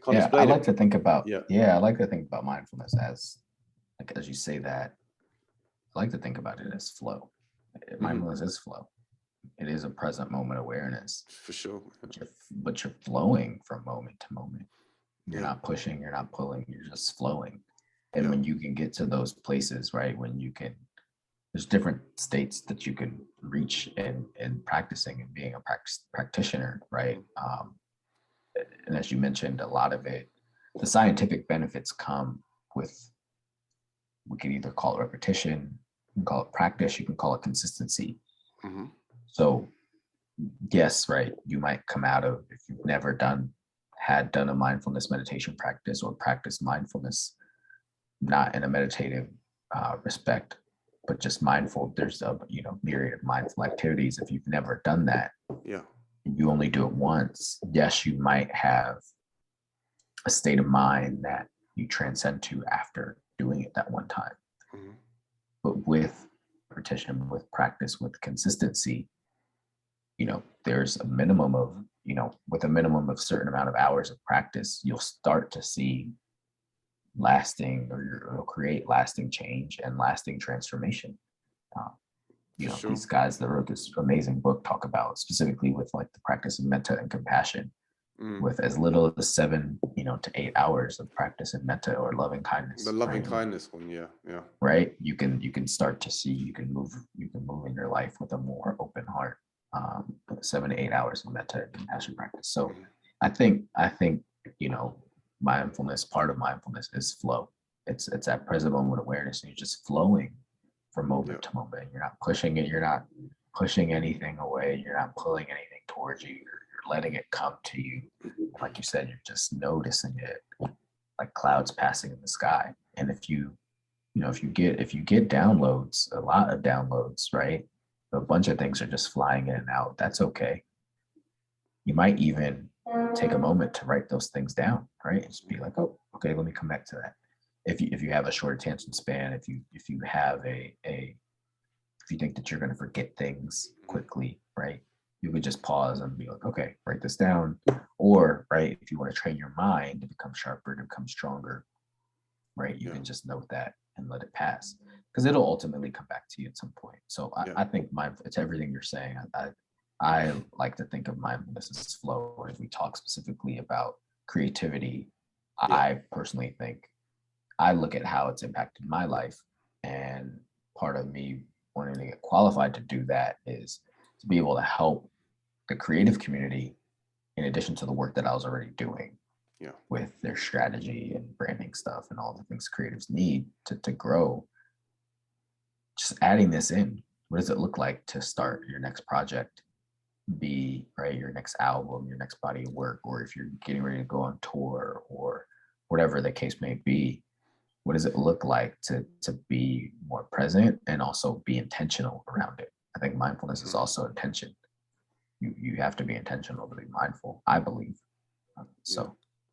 can't explain it. I like to think about mindfulness as, like, as you say that, I like to think about it as flow. Mindfulness is flow. It is a present moment awareness. For sure. But you're flowing from moment to moment. You're not pushing, you're not pulling, you're just flowing. And when you can get to those places, right, when you can, there's different states that you can reach in practicing and being a practitioner, right? And as you mentioned, a lot of it, the scientific benefits come with, we can either call it repetition, you can call it practice, you can call it consistency. So yes, right, you might come out of, if you've never had done a mindfulness meditation practice or practiced mindfulness, not in a meditative respect, but just mindful, there's a myriad of mindful activities. If you've never done that, you only do it once, yes, you might have a state of mind that you transcend to after doing it that one time. But with repetition, with practice, with consistency, there's a minimum of, with a minimum of certain amount of hours of practice, you'll start to see lasting, or you'll create lasting change and lasting transformation. These guys that wrote this amazing book talk about specifically with like the practice of metta and compassion, with as little as 7 to 8 hours of practice in metta or loving kindness. The loving kindness one, right, you can start to see, you can move in your life with a more open heart. 7 to 8 hours of metta and compassion practice. So I think mindfulness, part of mindfulness is flow. It's that present moment awareness, and you're just flowing from moment to moment. You're not pushing it, you're not pushing anything away, you're not pulling anything towards you, you're letting it come to you. Like you said, you're just noticing it like clouds passing in the sky. And if you get downloads, a lot of downloads, right, a bunch of things are just flying in and out, that's okay. You might even take a moment to write those things down, right? Just be like, oh, okay, let me come back to that. If you have a short attention span, if you have if you think that you're going to forget things quickly, right, you could just pause and be like, okay, write this down. Or, right, if you want to train your mind to become sharper, to become stronger, right, you can just note that and let it pass, because it'll ultimately come back to you at some point. So I think it's everything you're saying. I like to think of mindfulness as flow. If we talk specifically about creativity, I personally think, I look at how it's impacted my life, and part of me wanting to get qualified to do that is to be able to help the creative community, in addition to the work that I was already doing with their strategy and branding stuff and all the things creatives need to grow. Just adding this in, what does it look like to start your next project, be right, your next album, your next body of work, or if you're getting ready to go on tour or whatever the case may be? What does it look like to be more present and also be intentional around it? I think mindfulness is also intention. You have to be intentional to be mindful, I believe. So